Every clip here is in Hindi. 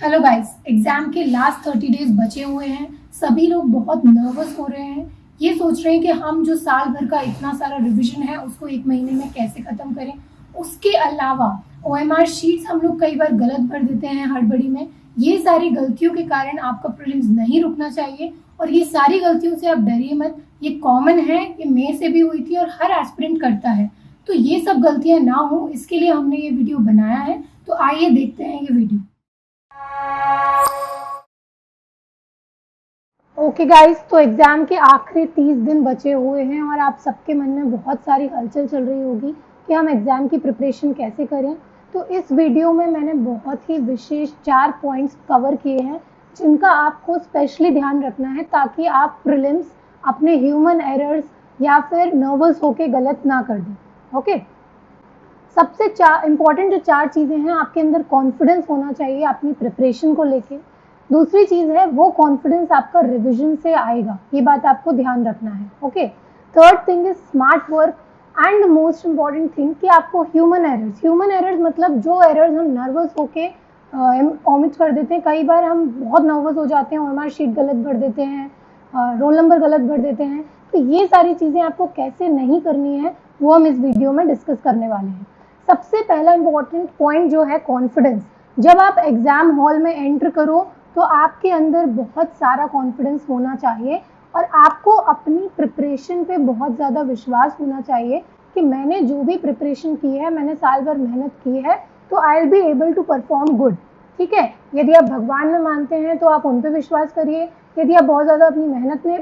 हेलो गाइस, एग्जाम के लास्ट 30 डेज बचे हुए हैं। सभी लोग बहुत नर्वस हो रहे हैं। ये सोच रहे हैं कि हम जो साल भर का इतना सारा रिवीजन है उसको एक महीने में कैसे खत्म करें। उसके अलावा ओएमआर शीट्स हम लोग कई बार गलत भर देते हैं हड़बड़ी में। ये सारी गलतियों के कारण आपका प्रीलिम्स नहीं रुकना चाहिए और ये सारी गलतियों से आप डरिए मत। ये कॉमन है, ये मे से भी हुई थी और हर एस्पिरेंट करता है। तो ये सब गलतियां ना हो इसके लिए हमने ये वीडियो बनाया है। तो आइए देखते हैं ये वीडियो। ओके गाइस, तो एग्ज़ाम के आखिरी 30 दिन बचे हुए हैं और आप सबके मन में बहुत सारी हलचल चल रही होगी कि हम एग्ज़ाम की प्रिपरेशन कैसे करें। तो इस वीडियो में मैंने बहुत ही विशेष 4 पॉइंट्स कवर किए हैं जिनका आपको स्पेशली ध्यान रखना है ताकि आप प्रीलिम्स अपने ह्यूमन एरर्स या फिर नर्वस होके गलत ना कर दें। ओके, सबसे इम्पॉर्टेंट जो 4 चीज़ें हैं, आपके अंदर कॉन्फिडेंस होना चाहिए अपनी प्रिपरेशन को लेके। दूसरी चीज़ है वो कॉन्फिडेंस आपका रिविजन से आएगा, ये बात आपको ध्यान रखना है। Okay, third thing is smart work and most important thing कि आपको ह्यूमन एरर्स मतलब जो एरर्स हम नर्वस होके ओमिट कर देते हैं। कई बार हम बहुत नर्वस हो जाते हैं और हमारी शीट गलत भर देते हैं, रोल नंबर गलत भर देते हैं। तो ये सारी चीज़ें आपको कैसे नहीं करनी है वो हम इस वीडियो में डिस्कस करने वाले हैं। सबसे पहला इम्पॉर्टेंट पॉइंट जो है कॉन्फिडेंस। जब आप एग्जाम हॉल में एंटर करो तो आपके अंदर बहुत सारा कॉन्फिडेंस होना चाहिए और आपको अपनी प्रिपरेशन पे बहुत ज़्यादा विश्वास होना चाहिए कि मैंने जो भी प्रिपरेशन की है, मैंने साल भर मेहनत की है, तो I will be able to perform good. ठीक है, यदि आप भगवान में मानते हैं तो आप उन पर विश्वास करिए। यदि आप बहुत ज़्यादा अपनी मेहनत में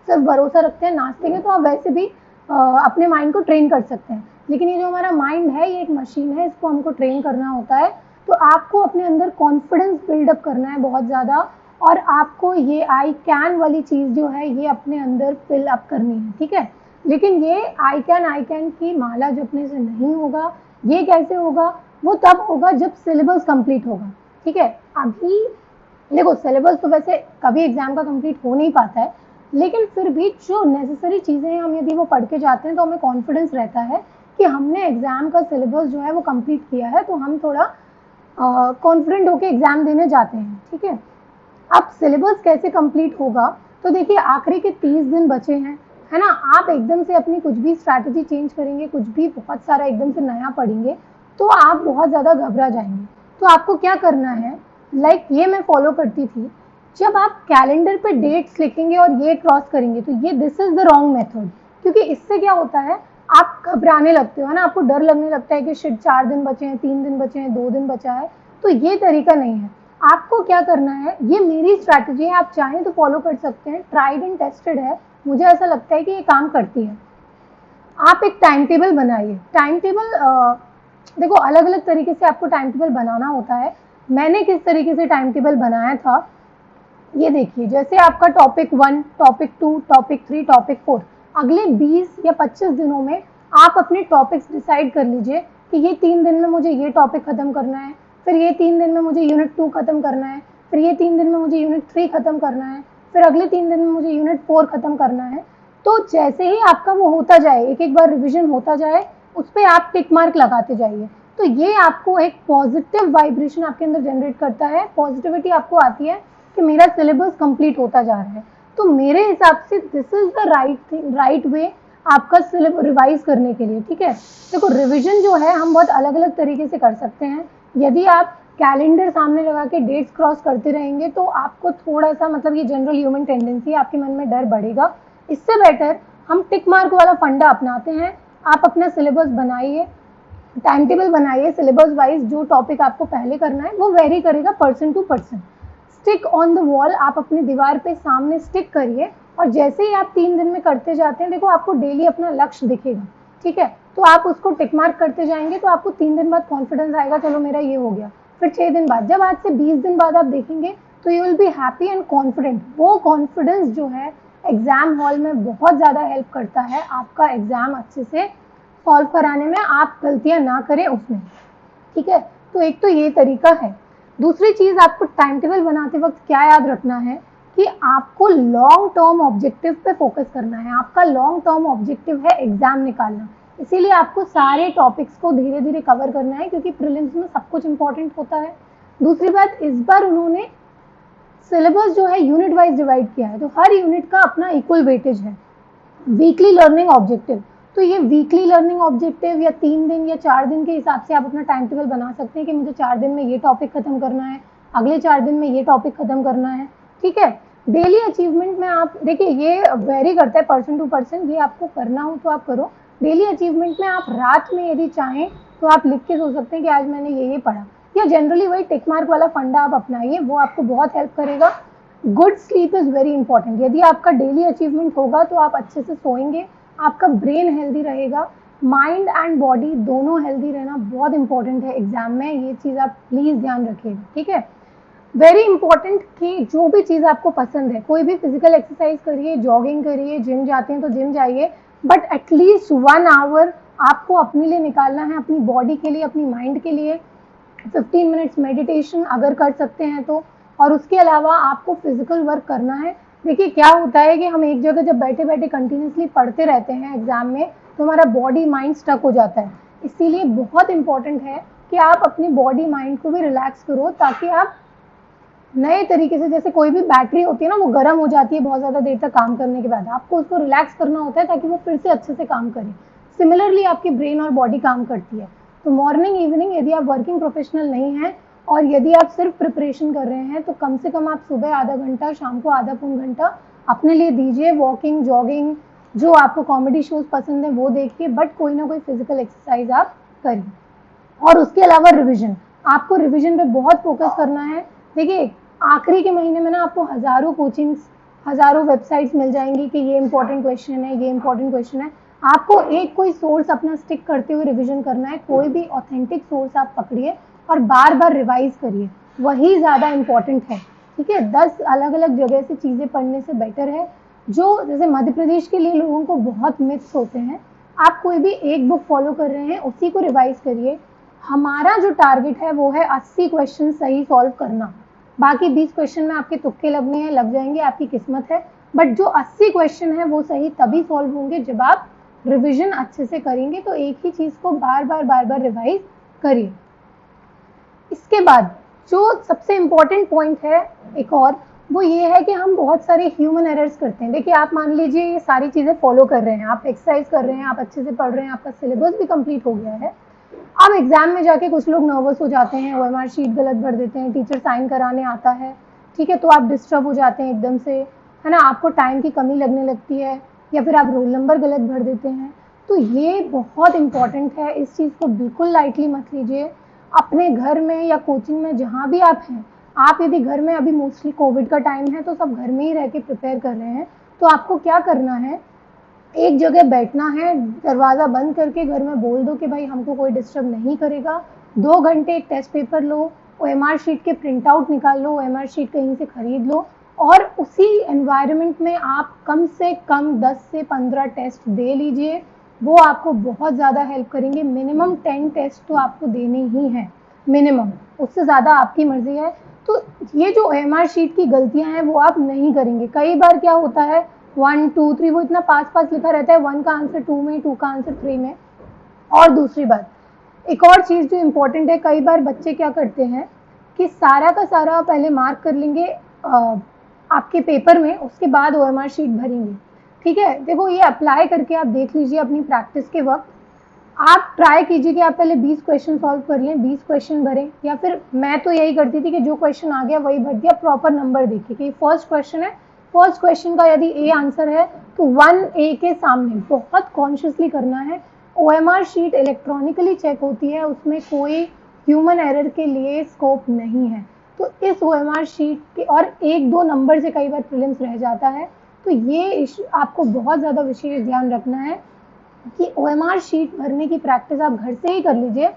सिर्फ भरोसा रखते हैं, नाचते हैं, तो आप वैसे भी अपने माइंड को ट्रेन कर सकते हैं। लेकिन ये जो हमारा माइंड है ये एक मशीन है, इसको हमको ट्रेन करना होता है। तो आपको अपने अंदर कॉन्फिडेंस बिल्डअप करना है बहुत ज़्यादा और आपको ये आई कैन वाली चीज़ जो है ये अपने अंदर फिल अप करनी है। ठीक है, लेकिन ये आई कैन की माला जपने से नहीं होगा। ये कैसे होगा? वो तब होगा जब सिलेबस कंप्लीट होगा। ठीक है, अभी देखो सिलेबस तो वैसे कभी एग्जाम का कंप्लीट हो नहीं पाता है, लेकिन फिर भी जो नेसेसरी चीज़ें हैं हम यदि वो पढ़ के जाते हैं तो हमें कॉन्फिडेंस रहता है कि हमने एग्ज़ाम का सिलेबस जो है वो कंप्लीट किया है, तो हम थोड़ा कॉन्फिडेंट होकर एग्ज़ाम देने जाते हैं। ठीक है, अब सिलेबस कैसे कंप्लीट होगा? तो देखिए आखिरी के 30 दिन बचे हैं, है ना। आप एकदम से अपनी कुछ भी स्ट्रैटेजी चेंज करेंगे, कुछ भी बहुत सारा एकदम से नया पढ़ेंगे तो आप बहुत ज़्यादा घबरा जाएंगे। तो आपको क्या करना है, ये मैं फॉलो करती थी। जब आप कैलेंडर पे डेट्स लिखेंगे और ये क्रॉस करेंगे तो ये this is the wrong method, क्योंकि इससे क्या होता है आप घबराने लगते हो ना, आपको डर लगने लगता है कि शिट 4 दिन बचे हैं, 3 दिन बचे हैं, 2 दिन बचा है। तो ये तरीका नहीं है। आपको क्या करना है, ये मेरी स्ट्रैटेजी है, आप चाहें तो फॉलो कर सकते हैं, ट्राइड एंड टेस्टेड है, मुझे ऐसा लगता है कि ये काम करती है। आप एक टाइम टेबल बनाइए। टाइम टेबल देखो अलग अलग तरीके से आपको टाइम टेबल बनाना होता है। मैंने किस तरीके से टाइम टेबल बनाया था ये देखिए, जैसे आपका टॉपिक 1, टॉपिक 2, टॉपिक 3, टॉपिक 4, अगले 20 या 25 दिनों में आप अपने टॉपिक्स डिसाइड कर लीजिए कि ये 3 दिन में मुझे ये टॉपिक ख़त्म करना है, फिर ये 3 दिन में मुझे यूनिट 2 ख़त्म करना है, फिर ये 3 दिन में मुझे यूनिट 3 ख़त्म करना है, फिर अगले 3 दिन में मुझे यूनिट 4 ख़त्म करना है। तो जैसे ही आपका वो होता जाए, एक एक बार रिविजन होता जाए, उस पर आप टिक मार्क लगाते जाइए। तो ये आपको एक पॉजिटिव वाइब्रेशन आपके अंदर जनरेट करता है, पॉजिटिविटी आपको आती है कि मेरा सिलेबस कंप्लीट होता जा रहा है। तो मेरे हिसाब से this is the right way आपका सिलेबस रिवाइज करने के लिए। ठीक है, देखो रिवीजन जो है हम बहुत अलग अलग तरीके से कर सकते हैं। यदि आप कैलेंडर सामने लगा के डेट्स क्रॉस करते रहेंगे तो आपको थोड़ा सा मतलब ये जनरल ह्यूमन टेंडेंसी है, आपके मन में डर बढ़ेगा। इससे बेटर हम टिक मार्क वाला फंडा अपनाते हैं। आप अपना सिलेबस बनाइए, टाइम टेबल बनाइए, सिलेबस वाइज जो टॉपिक आपको पहले करना है वो वेरी करेगा person to person. Stick on the wall, आप अपनी दीवार पे सामने स्टिक करिए और जैसे ही आप 3 दिन में करते जाते हैं, देखो आपको डेली अपना लक्ष्य दिखेगा। ठीक है, तो आप उसको टिक मार्क करते जाएंगे तो आपको 3 दिन बाद कॉन्फिडेंस आएगा, चलो मेरा ये हो गया। फिर 6 दिन बाद, जब आज से 20 दिन बाद आप देखेंगे तो you will be happy and confident. वो कॉन्फिडेंस जो है एग्जाम हॉल में बहुत ज़्यादा हेल्प करता है आपका एग्जाम अच्छे से सॉल्व कराने में, आप गलतियां ना करें उसमें। ठीक है, तो एक तो ये तरीका है। दूसरी चीज़ आपको टाइम टेबल बनाते वक्त क्या याद रखना है कि आपको लॉन्ग टर्म ऑब्जेक्टिव पे फोकस करना है। आपका लॉन्ग टर्म ऑब्जेक्टिव है एग्जाम निकालना, इसीलिए आपको सारे टॉपिक्स को धीरे धीरे कवर करना है, क्योंकि प्रीलिम्स में सब कुछ इंपॉर्टेंट होता है। दूसरी बात, इस बार उन्होंने सिलेबस जो है यूनिट वाइज डिवाइड किया है, तो हर यूनिट का अपना इक्वल वेटेज है। वीकली लर्निंग ऑब्जेक्टिव, तो ये वीकली लर्निंग ऑब्जेक्टिव या 3 दिन या 4 दिन के हिसाब से आप अपना टाइम टेबल बना सकते हैं कि मुझे 4 दिन में ये टॉपिक खत्म करना है, अगले 4 दिन में ये टॉपिक खत्म करना है, ठीक है। डेली अचीवमेंट में आप देखिए, ये वेरी करता है पर्सन टू पर्सन, ये आपको करना हो तो आप करो। डेली अचीवमेंट में आप रात में यदि चाहें तो आप लिख के सो सकते हैं कि आज मैंने ये पढ़ा, या जनरली वही टिक मार्क वाला फंडा आप अपनाइए, वो आपको बहुत हेल्प करेगा। Good sleep is very important. यदि आपका डेली अचीवमेंट होगा तो आप अच्छे से सोएंगे, आपका ब्रेन हेल्दी रहेगा, माइंड एंड बॉडी दोनों हेल्दी रहना बहुत इंपॉर्टेंट है एग्जाम में, ये चीज़ आप प्लीज़ ध्यान रखिएगा, ठीक है। वेरी इंपॉर्टेंट कि जो भी चीज़ आपको पसंद है, कोई भी फिजिकल एक्सरसाइज करिए, जॉगिंग करिए, जिम जाते हैं तो जिम जाइए, बट एटलीस्ट 1 आवर आपको अपने लिए निकालना है, अपनी बॉडी के लिए, अपनी माइंड के लिए। 15 मिनट्स मेडिटेशन अगर कर सकते हैं तो, और उसके अलावा आपको फिजिकल वर्क करना है। देखिए क्या होता है कि हम एक जगह जब बैठे बैठे कंटिन्यूसली पढ़ते रहते हैं एग्जाम में, तो हमारा बॉडी माइंड स्टक हो जाता है। इसीलिए बहुत इंपॉर्टेंट है कि आप अपनी बॉडी माइंड को भी रिलैक्स करो, ताकि आप नए तरीके से, जैसे कोई भी बैटरी होती है ना, वो गर्म हो जाती है बहुत ज़्यादा देर तक काम करने के बाद, आपको उसको रिलैक्स करना होता है ताकि वो फिर से अच्छे से काम करे। सिमिलरली आपकी ब्रेन और बॉडी काम करती है। तो मॉर्निंग इवनिंग, यदि आप वर्किंग प्रोफेशनल नहीं हैं और यदि आप सिर्फ प्रिपरेशन कर रहे हैं, तो कम से कम आप सुबह आधा घंटा, शाम को आधा पौन घंटा अपने लिए दीजिए। वॉकिंग, जॉगिंग, जो आपको कॉमेडी शोज पसंद है वो देखिए, बट कोई ना कोई फिजिकल एक्सरसाइज आप करिए। और उसके अलावा रिविजन, आपको रिविजन पे बहुत फोकस करना है। देखिए आखिरी के महीने में ना आपको हज़ारों कोचिंग्स, हज़ारों वेबसाइट्स मिल जाएंगी कि ये इंपॉर्टेंट क्वेश्चन है, ये इंपॉर्टेंट क्वेश्चन है। आपको एक कोई सोर्स अपना स्टिक करते हुए रिवीजन करना है। कोई भी ऑथेंटिक सोर्स आप पकड़िए और बार बार रिवाइज करिए, वही ज़्यादा इम्पॉर्टेंट है, ठीक है। 10 अलग अलग जगह से चीज़ें पढ़ने से बेटर है। जो जैसे मध्य प्रदेश के लिए लोगों को बहुत मिथ्स होते हैं, आप कोई भी एक बुक फॉलो कर रहे हैं उसी को रिवाइज करिए। हमारा जो टारगेट है वो है 80 क्वेश्चन सही सॉल्व करना, बाकी 20 क्वेश्चन में आपके तुक्के लगने हैं, लग जाएंगे, आपकी किस्मत है। बट जो 80 क्वेश्चन है वो सही तभी सॉल्व होंगे जब आप रिवीजन अच्छे से करेंगे। तो एक ही चीज़ को बार बार रिवाइज करिए। इसके बाद जो सबसे इम्पोर्टेंट पॉइंट है एक और, वो ये है कि हम बहुत सारे ह्यूमन एरर्स करते हैं। देखिए आप मान लीजिए ये सारी चीज़ें फॉलो कर रहे हैं, आप एक्सरसाइज कर रहे हैं, आप अच्छे से पढ़ रहे हैं, आपका सिलेबस भी कंप्लीट हो गया है। अब एग्जाम में जाके कुछ लोग नर्वस हो जाते हैं, ओएमआर शीट गलत भर देते हैं, टीचर साइन कराने आता है, ठीक है, तो आप डिस्टर्ब हो जाते हैं एकदम से, है ना, आपको टाइम की कमी लगने लगती है, या फिर आप रोल नंबर गलत भर देते हैं। तो ये बहुत इंपॉर्टेंट है, इस चीज़ को बिल्कुल लाइटली मत लीजिए। अपने घर में या कोचिंग में जहाँ भी आप हैं, आप यदि घर में, अभी मोस्टली कोविड का टाइम है तो सब घर में ही रह के प्रिपेयर कर रहे हैं, तो आपको क्या करना है, एक जगह बैठना है, दरवाज़ा बंद करके घर में बोल दो कि भाई हमको कोई डिस्टर्ब नहीं करेगा। 2 घंटे एक टेस्ट पेपर लो, ओएमआर शीट के प्रिंट आउट निकाल लो, ओएमआर शीट कहीं से खरीद लो, और उसी एनवायरनमेंट में आप कम से कम 10 से 15 टेस्ट दे लीजिए। वो आपको बहुत ज़्यादा हेल्प करेंगे। मिनिमम 10 टेस्ट तो आपको देने ही हैं, मिनिमम, उससे ज़्यादा आपकी मर्जी है। तो ये जो ओएमआर शीट की गलतियाँ हैं वो आप नहीं करेंगे। कई बार क्या होता है, 1 2 3 वो इतना पास लिखा रहता है, 1 का आंसर 2 में, 2 का आंसर 3 में। और दूसरी बात, एक और चीज़ जो इम्पोर्टेंट है, कई बार बच्चे क्या करते हैं कि सारा का सारा पहले मार्क कर लेंगे आपके पेपर में, उसके बाद ओएमआर शीट भरेंगे, ठीक है। देखो ये अप्लाई करके आप देख लीजिए अपनी प्रैक्टिस के वक्त, आप ट्राई कीजिए कि आप पहले 20 क्वेश्चन सॉल्व कर लें, 20 क्वेश्चन भरें, या फिर मैं तो यही करती थी कि जो क्वेश्चन आ गया वही भर दिया। प्रॉपर नंबर देखिए कि फर्स्ट क्वेश्चन है, फर्स्ट क्वेश्चन का यदि ए आंसर है तो 1 ए के सामने, बहुत कॉन्शियसली करना है। ओएमआर शीट इलेक्ट्रॉनिकली चेक होती है, उसमें कोई ह्यूमन एरर के लिए स्कोप नहीं है। तो इस ओएमआर शीट के और 1-2 नंबर से कई बार प्रीलिम्स रह जाता है, तो ये आपको बहुत ज़्यादा विशेष ध्यान रखना है कि ओएमआर शीट भरने की प्रैक्टिस आप घर से ही कर लीजिए।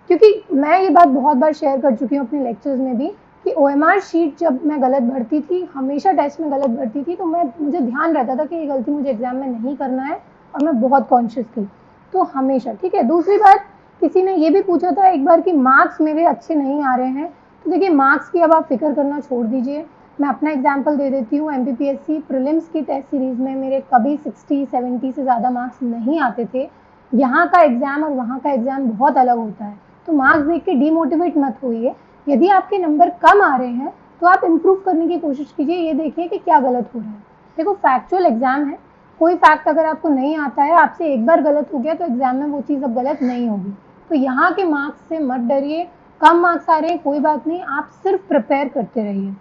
क्योंकि मैं ये बात बहुत बार शेयर कर चुकी हूँ अपने लेक्चर्स में भी कि ओएमआर शीट जब मैं गलत भरती थी, हमेशा टेस्ट में गलत भरती थी, तो मुझे ध्यान रहता था कि ये गलती मुझे एग्जाम में नहीं करना है, और मैं बहुत कॉन्शियस थी, तो हमेशा, ठीक है। दूसरी बात, किसी ने ये भी पूछा था एक बार कि मार्क्स मेरे अच्छे नहीं आ रहे हैं, तो देखिए मार्क्स की अब आप फिक्र करना छोड़ दीजिए। मैं अपना एग्जाम्पल दे देती हूँ, एमपीपीएससी प्रीलिम्स की टेस्ट सीरीज़ में मेरे कभी 60-70 से ज़्यादा मार्क्स नहीं आते थे। यहाँ का एग्ज़ाम और वहाँ का एग्ज़ाम बहुत अलग होता है, तो मार्क्स देख के डीमोटिवेट मत होइए। यदि आपके नंबर कम आ रहे हैं तो आप इम्प्रूव करने की कोशिश कीजिए, ये देखिए कि क्या गलत हो रहा है। देखो फैक्चुअल एग्जाम है, कोई फैक्ट अगर आपको नहीं आता है, आपसे एक बार गलत हो गया तो एग्जाम में वो चीज़ अब गलत नहीं होगी। तो यहाँ के मार्क्स से मत डरिए, कम मार्क्स आ रहे हैं कोई बात नहीं, आप सिर्फ प्रिपेयर करते रहिए,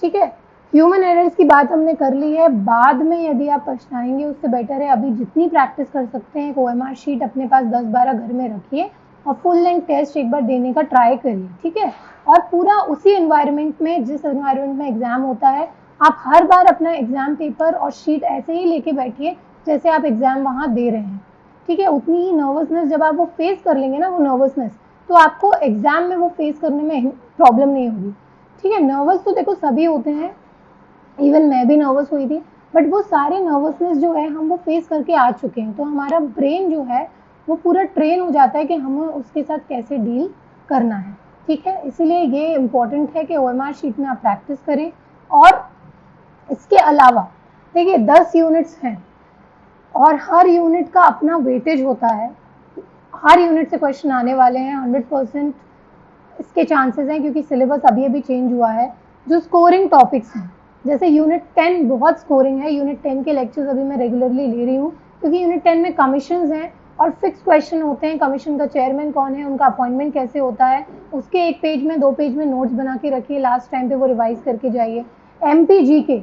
ठीक है। ह्यूमन एरर्स की बात हमने कर ली है, बाद में यदि आप पछताएंगे उससे बेटर है अभी जितनी प्रैक्टिस कर सकते हैं, एक OMR शीट अपने पास 10-12 घर में रखिए और फुल लेंथ टेस्ट एक बार देने का ट्राई करिए, ठीक है। और पूरा उसी एनवायरनमेंट में, जिस एनवायरनमेंट में एग्जाम होता है, आप हर बार अपना एग्जाम पेपर और शीट ऐसे ही लेके बैठिए जैसे आप एग्जाम वहाँ दे रहे हैं, ठीक है। उतनी ही नर्वसनेस जब आप वो फेस कर लेंगे ना, वो नर्वसनेस, तो आपको एग्जाम में वो फेस करने में प्रॉब्लम नहीं होगी, ठीक है। नर्वस तो देखो सभी होते हैं, इवन मैं भी नर्वस हुई थी, बट वो सारे नर्वसनेस जो है हम वो फेस करके आ चुके हैं, तो हमारा ब्रेन जो है वो पूरा ट्रेन हो जाता है कि हमें उसके साथ कैसे डील करना है, ठीक है। इसीलिए ये इम्पोर्टेंट है कि OMR शीट में आप प्रैक्टिस करें। और इसके अलावा देखिए 10 यूनिट्स हैं और हर यूनिट का अपना वेटेज होता है, हर यूनिट से क्वेश्चन आने वाले हैं, 100% इसके चांसेस हैं क्योंकि सिलेबस अभी अभी चेंज हुआ है। जो स्कोरिंग टॉपिक्स हैं, जैसे यूनिट 10 बहुत स्कोरिंग है, यूनिट 10 के लेक्चर्स अभी मैं रेगुलरली ले रही हूँ क्योंकि यूनिट 10 में कमीशंस हैं और फिक्स क्वेश्चन होते हैं। कमीशन का चेयरमैन कौन है, उनका अपॉइंटमेंट कैसे होता है, उसके 1 पेज में 2 पेज में नोट्स बना के रखिए, लास्ट टाइम पे वो रिवाइज करके जाइए। MP GK,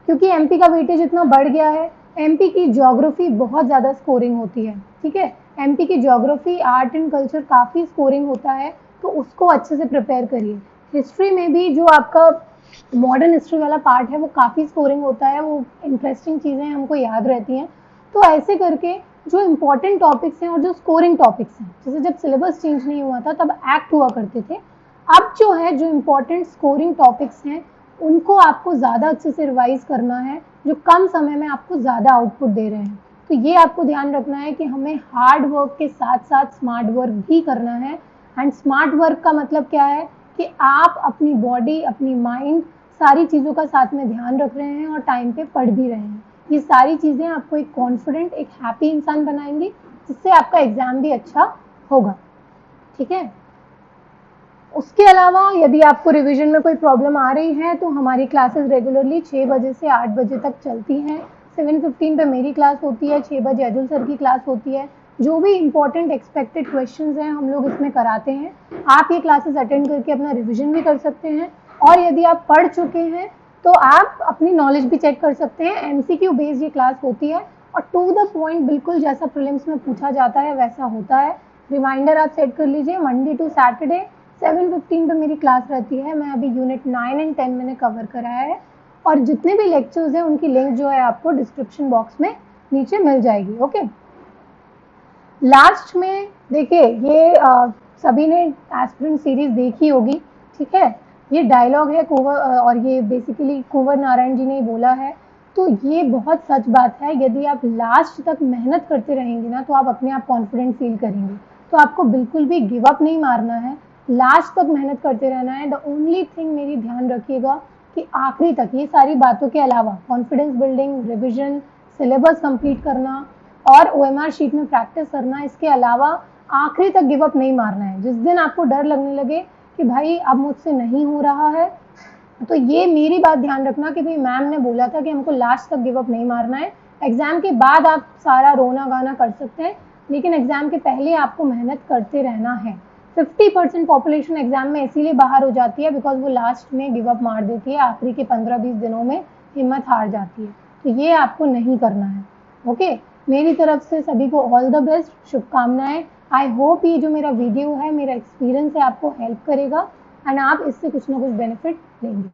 क्योंकि MP का वेटेज इतना बढ़ गया है, MP की ज्योग्राफी बहुत ज़्यादा स्कोरिंग होती है, ठीक है। MP की ज्योग्राफी, आर्ट एंड कल्चर काफ़ी स्कोरिंग होता है, तो उसको अच्छे से प्रिपेयर करिए। हिस्ट्री में भी जो आपका मॉडर्न हिस्ट्री वाला पार्ट है वो काफ़ी स्कोरिंग होता है, वो इंटरेस्टिंग चीज़ें हमको याद रहती हैं। तो ऐसे करके जो इम्पोर्टेंट टॉपिक्स हैं और जो स्कोरिंग टॉपिक्स हैं, जैसे जब सिलेबस चेंज नहीं हुआ था तब एक्ट हुआ करते थे, अब जो है जो इम्पोर्टेंट स्कोरिंग टॉपिक्स हैं उनको आपको ज़्यादा अच्छे से रिवाइज करना है, जो कम समय में आपको ज़्यादा आउटपुट दे रहे हैं। तो ये आपको ध्यान रखना है कि हमें हार्ड वर्क के साथ साथ स्मार्ट वर्क भी करना है। एंड स्मार्ट वर्क का मतलब क्या है कि आप अपनी बॉडी, अपनी माइंड, सारी चीज़ों का साथ में ध्यान रख रहे हैं और टाइम पे पढ़ भी रहे हैं। ये सारी चीज़ें आपको एक कॉन्फिडेंट, एक हैप्पी इंसान बनाएंगी, जिससे आपका एग्ज़ाम भी अच्छा होगा, ठीक है। उसके अलावा यदि आपको रिवीजन में कोई प्रॉब्लम आ रही है तो हमारी क्लासेस रेगुलरली 6 बजे से 8 बजे तक चलती हैं। 7:15 पे मेरी क्लास होती है, 6 बजे अजुल सर की क्लास होती है। जो भी इम्पोर्टेंट एक्सपेक्टेड क्वेश्चंस हैं हम लोग इसमें कराते हैं। आप ये क्लासेस अटेंड करके अपना रिवीजन भी कर सकते हैं, और यदि आप पढ़ चुके हैं तो आप अपनी नॉलेज भी चेक कर सकते हैं। MCQ बेस्ड ये क्लास होती है और टू द पॉइंट, बिल्कुल जैसा प्रीलिम्स में पूछा जाता है वैसा होता है। रिमाइंडर आप सेट कर लीजिए, मंडे टू सैटरडे 7:15 पे मेरी क्लास रहती है। मैं अभी यूनिट 9 एंड 10 मैंने कवर कराया है, और जितने भी लेक्चर्स हैं उनकी लिंक जो है आपको डिस्क्रिप्शन बॉक्स में नीचे मिल जाएगी, ओके। लास्ट में देखिए, ये सभी ने एस्पिरेंट सीरीज देखी होगी, ठीक है। ये डायलॉग है कुंवर, और ये बेसिकली कुंवर नारायण जी ने बोला है, तो ये बहुत सच बात है। यदि आप लास्ट तक मेहनत करते रहेंगे ना तो आप अपने आप कॉन्फिडेंट फील करेंगे। तो आपको बिल्कुल भी गिव अप नहीं मारना है, लास्ट तक मेहनत करते रहना है। द ओनली थिंग, मेरी ध्यान रखिएगा कि आखिरी तक ये सारी बातों के अलावा confidence building, revision, syllabus complete करना और OMR शीट में प्रैक्टिस करना, इसके अलावा आखिरी तक गिव अप नहीं मारना है। जिस दिन आपको डर लगने लगे कि भाई अब मुझसे नहीं हो रहा है, तो ये मेरी बात ध्यान रखना कि भाई मैम ने बोला था कि हमको लास्ट तक गिव अप नहीं मारना है। एग्जाम के बाद आप सारा रोना गाना कर सकते हैं, लेकिन एग्जाम के पहले आपको मेहनत करते रहना है। 50% पॉपुलेशन एग्जाम में इसीलिए बाहर हो जाती है बिकॉज वो लास्ट में गिव अप मार देती है, आखिरी के 15-20 दिनों में हिम्मत हार जाती है। तो ये आपको नहीं करना है, ओके। मेरी तरफ से सभी को ऑल द बेस्ट, शुभकामनाएं। आई होप ये जो मेरा वीडियो है, मेरा एक्सपीरियंस है, आपको हेल्प करेगा एंड आप इससे कुछ ना कुछ बेनिफिट लेंगे।